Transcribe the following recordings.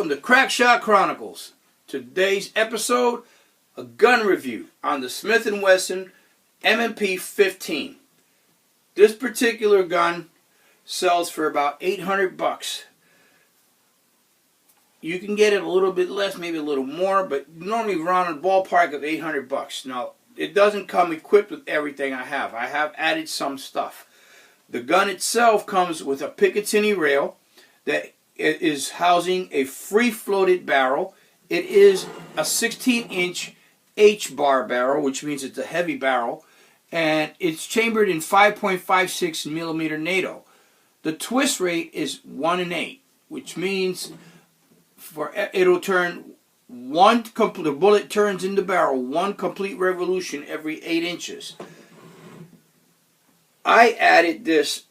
Welcome to Crackshot Chronicles. Today's episode, a gun review on the Smith&Wesson M&P15. This particular gun sells for about $800. You can get it a little bit less, maybe a little more, but normally around a ballpark of $800. Now, it doesn't come equipped with everything I have. I have added some stuff. The gun itself comes with a Picatinny rail that is housing a free-floated barrel. It is a 16-inch H-bar barrel, which means it's a heavy barrel, and it's chambered in 5.56 millimeter NATO. The twist rate is 1 in 8, which means it'll turn the bullet turns in the barrel one complete revolution every 8 inches. I added this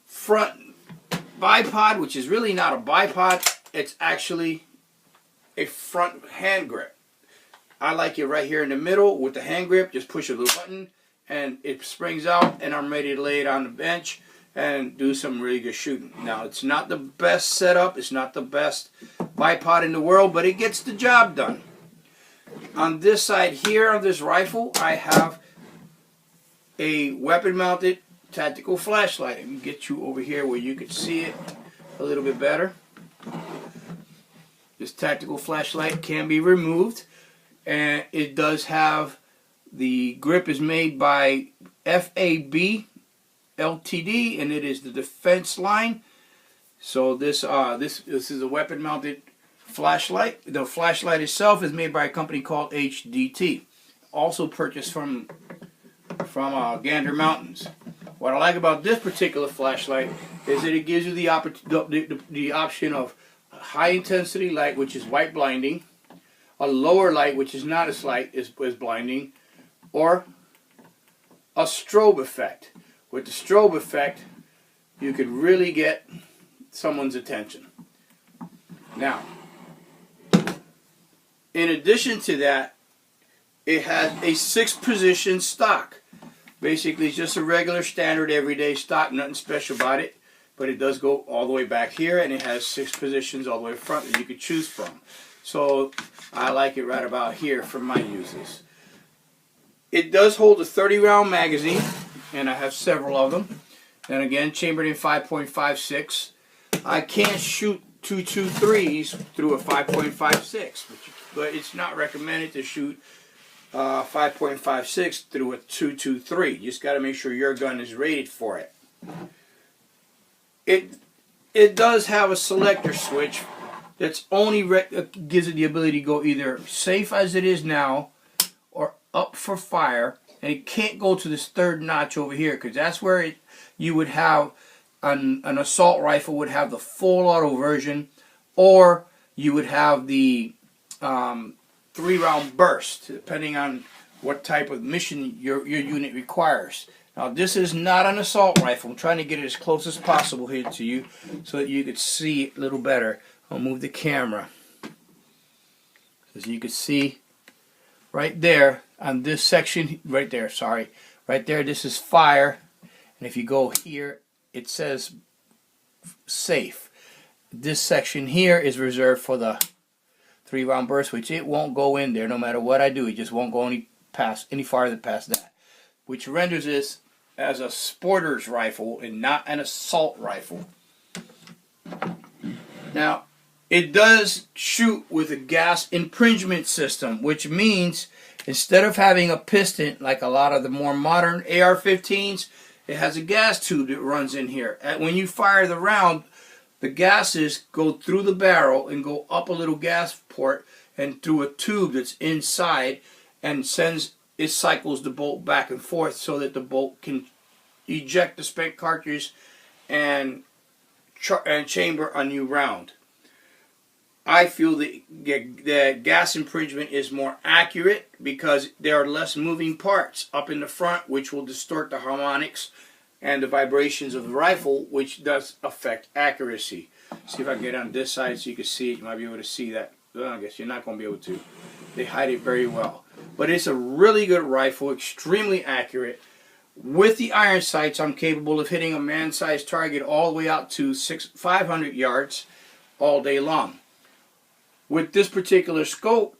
front bipod, which is really not a bipod. It's actually a front hand grip. I like it right here in the middle with the hand grip. Just push a little button and it springs out, and I'm ready to lay it on the bench and do some really good shooting. Now, it's not the best setup. It's not the best bipod in the world, but it gets the job done. On this side here of this rifle, I have a weapon-mounted tactical flashlight. Let me get you over here where you can see it a little bit better. This tactical flashlight can be removed, and it does have, the grip is made by FAB Ltd, and it is the defense line. So this is a weapon-mounted flashlight. The flashlight itself is made by a company called HDT, also purchased from Gander Mountains. What I like about this particular flashlight is that it gives you the option of a high intensity light, which is white blinding, a lower light, which is not as light as blinding, or a strobe effect. With the strobe effect, you could really get someone's attention. Now, in addition to that, it has a 6-position stock. Basically, it's just a regular standard everyday stock, nothing special about it, but it does go all the way back here, and it has 6 positions all the way front that you could choose from. So I like it right about here for my uses. It does hold a 30-round magazine, and I have several of them. And again, chambered in 5.56. I can't shoot 223s through a 5.56, but it's not recommended to shoot 5.56 through a 223. You just got to make sure your gun is rated for it. It does have a selector switch that's only gives it the ability to go either safe as it is now or up for fire, and it can't go to this third notch over here, because that's where you would have an assault rifle would have the full auto version, or you would have the 3-round burst, depending on what type of mission your unit requires. Now, this is not an assault rifle. I'm trying to get it as close as possible here to you so that you could see it a little better. I'll move the camera. As you can see right there on this section, right there, this is fire. And if you go here, it says safe. This section here is reserved for the 3-round burst, which it won't go in there no matter what I do. It just won't go any farther past that, which renders this as a sporter's rifle and not an assault rifle. Now, it does shoot with a gas impingement system, which means instead of having a piston like a lot of the more modern AR15s, it has a gas tube that runs in here. And when you fire the round, the gases go through the barrel and go up a little gas port and through a tube that's inside, and it cycles the bolt back and forth so that the bolt can eject the spent cartridge and chamber a new round. I feel the gas impingement is more accurate because there are less moving parts up in the front, which will distort the harmonics and the vibrations of the rifle, which does affect accuracy. See if I can get on this side so you can see it. You might be able to see that. Well, I guess you're not going to be able to. They hide it very well. But it's a really good rifle, extremely accurate. With the iron sights, I'm capable of hitting a man-sized target all the way out to 500 yards. all day long. With this particular scope,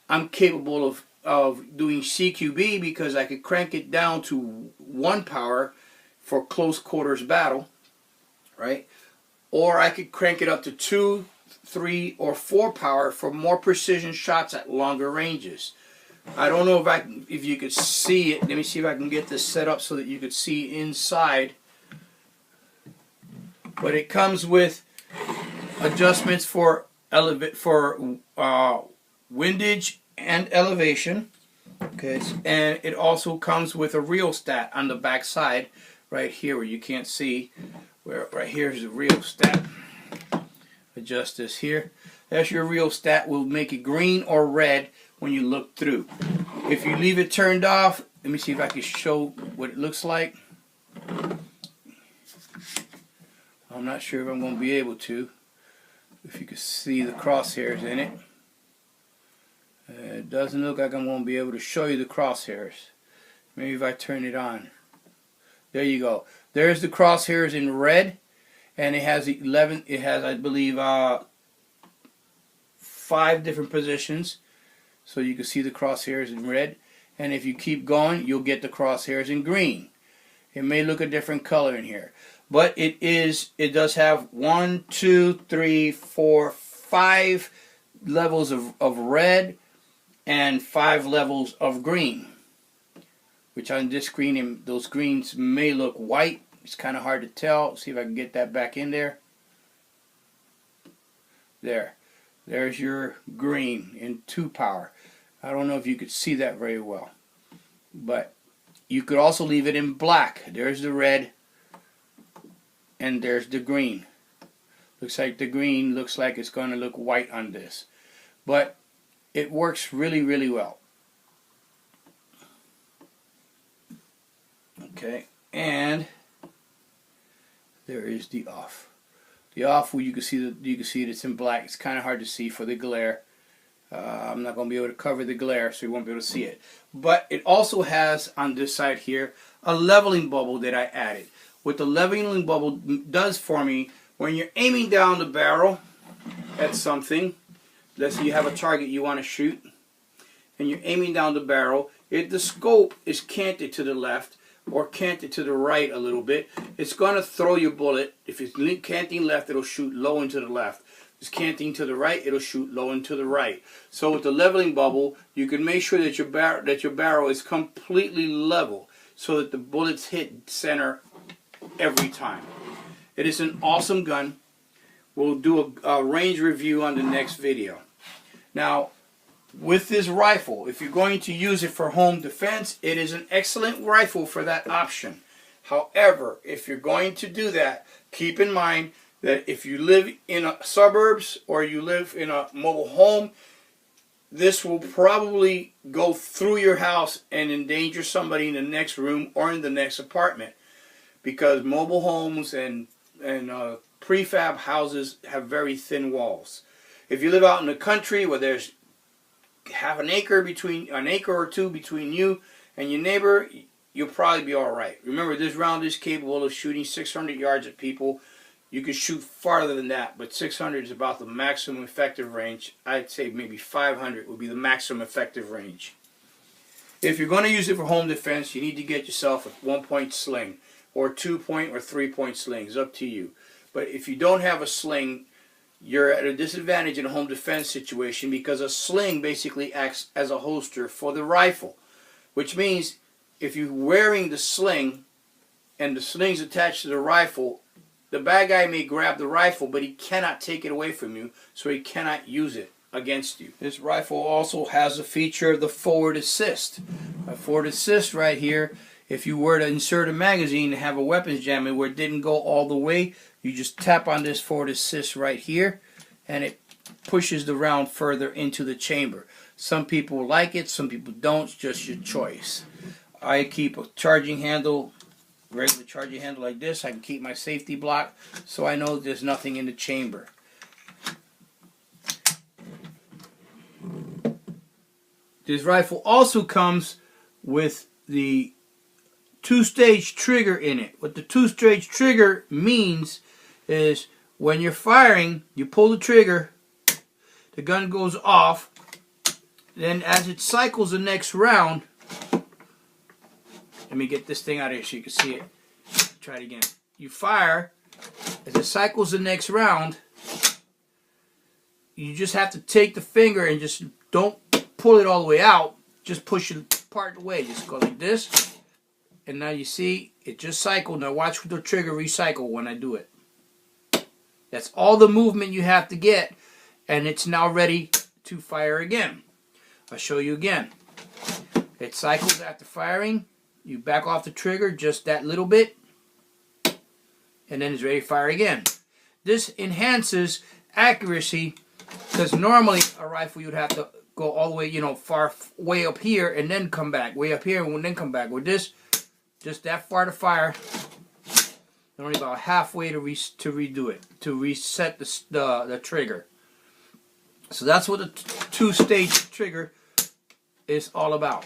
I'm capable of doing CQB because I could crank it down to 1 power for close quarters battle, right? Or I could crank it up to 2, 3, or 4 power for more precision shots at longer ranges. I don't know if you could see it. Let me see if I can get this set up so that you could see inside. But it comes with adjustments for windage and elevation. Okay, and it also comes with a rheostat on the back side, right here where you can't see. Where right here is the rheostat. Adjust this here. That's your rheostat. Will make it green or red when you look through. If you leave it turned off, let me see if I can show what it looks like. I'm not sure if I'm going to be able to. If you can see the crosshairs in it. It doesn't look like I'm going to be able to show you the crosshairs. Maybe if I turn it on. There you go. There's the crosshairs in red, and it has 11. It has, I believe, 5 different positions, so you can see the crosshairs in red. And if you keep going, you'll get the crosshairs in green. It may look a different color in here, but it does have 1, 2, 3, 4, 5 levels of red and 5 levels of green. Which on this screen, those greens may look white. It's kind of hard to tell. See if I can get that back in there. There's your green in 2 power. I don't know if you could see that very well. But you could also leave it in black. There's the red and there's the green. Looks like the green looks like it's going to look white on this. But it works really, really well. Okay, and there is the off. The off, where you can see it. It's in black. It's kind of hard to see for the glare. I'm not going to be able to cover the glare, so you won't be able to see it. But it also has on this side here a leveling bubble that I added. What the leveling bubble does for me, when you're aiming down the barrel at something, let's say you have a target you want to shoot, and you're aiming down the barrel, the scope is canted to the left or canted to the right a little bit. It's going to throw your bullet. If it's canting left, it'll shoot low into the left. If it's canting to the right, it'll shoot low into the right. So with the leveling bubble, you can make sure that your barrel is completely level so that the bullets hit center every time. It is an awesome gun. We'll do a range review on the next video. Now, with this rifle, if you're going to use it for home defense, it is an excellent rifle for that option. However, if you're going to do that, keep in mind that if you live in suburbs or you live in a mobile home, this will probably go through your house and endanger somebody in the next room or in the next apartment, because mobile homes and prefab houses have very thin walls. If you live out in the country where there's half an acre or two between you and your neighbor, you'll probably be all right. Remember, this round is capable of shooting 600 yards at people. You can shoot farther than that, but 600 is about the maximum effective range. I'd say maybe 500 would be the maximum effective range. If you're going to use it for home defense, you need to get yourself a 1-point sling or 2-point or 3-point slings. Up to you. But if you don't have a sling, you're at a disadvantage in a home defense situation, because a sling basically acts as a holster for the rifle, which means if you're wearing the sling and the sling's attached to the rifle, the bad guy may grab the rifle, but he cannot take it away from you, so he cannot use it against you. This rifle also has a feature of the forward assist. A forward assist right here, if you were to insert a magazine and have a weapons jam where it didn't go all the way, you just tap on this forward assist right here, and it pushes the round further into the chamber. Some people like it, some people don't. It's just your choice. I keep a charging handle, regular charging handle like this. I can keep my safety block so I know there's nothing in the chamber. This rifle also comes with the 2-stage trigger in it. What the 2-stage trigger means is When you're firing, you pull the trigger, the gun goes off, then as it cycles the next round, let me get this thing out of here so you can see it. Try it again. You fire, as it cycles the next round, you just have to take the finger and just don't pull it all the way out, just push it part away. Just go like this, and now you see it just cycled. Now watch the trigger recycle when I do it. That's all the movement you have to get, and it's now ready to fire again. I'll show you again. It cycles after firing. You back off the trigger just that little bit, and then it's ready to fire again. This enhances accuracy, because normally a rifle you'd have to go all the way, you know, far way up here and then come back, way up here and then come back. With this, just that far to fire. Only about halfway to redo it, to reset the trigger. So that's what the two-stage trigger is all about.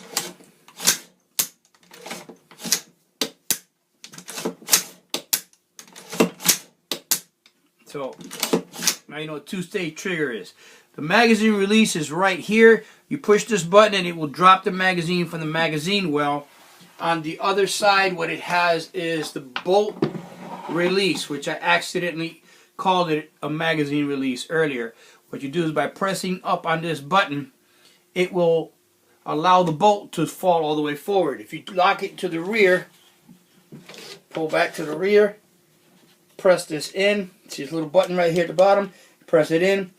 So now you know what two-stage trigger is. The magazine release is right here. You push this button and it will drop the magazine from the magazine well. On the other side, what it has is the bolt release, which I accidentally called it a magazine release earlier. What you do is by pressing up on this button, it will allow the bolt to fall all the way forward. If you lock it to the rear, pull back to the rear, press this in, see this little button right here at the bottom, press it in,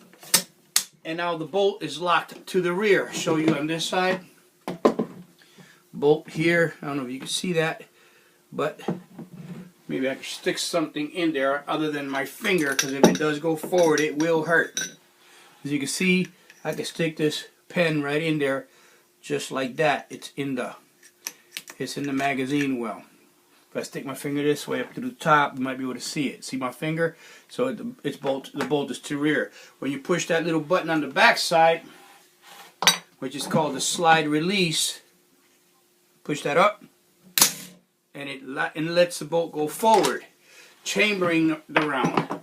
and now the bolt is locked to the rear. I'll show you on this side. Bolt here, I don't know if you can see that, but maybe I can stick something in there other than my finger, because if it does go forward, it will hurt. As you can see, I can stick this pen right in there, just like that. It's in the magazine well. If I stick my finger this way up to the top, you might be able to see it. See my finger? So the bolt is to the rear. When you push that little button on the back side, which is called the slide release, push that up, and it lets the bolt go forward, chambering the round.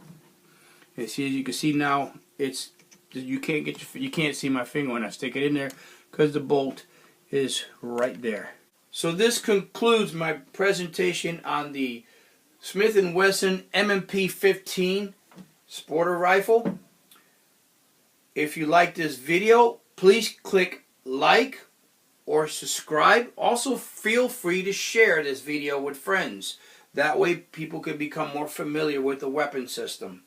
And see, as you can see now, you can't see my finger when I stick it in there because the bolt is right there. So this concludes my presentation on the Smith&Wesson M&P15 sporter rifle. If you like this video, please click like or subscribe. Also, feel free to share this video with friends. That way people can become more familiar with the weapon system.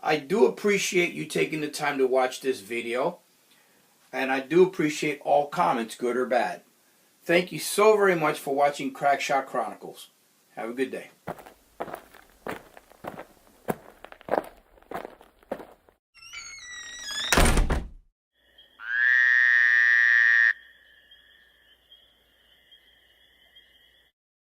I do appreciate you taking the time to watch this video, and I do appreciate all comments, good or bad. Thank you so very much for watching Crackshot Chronicles. Have a good day.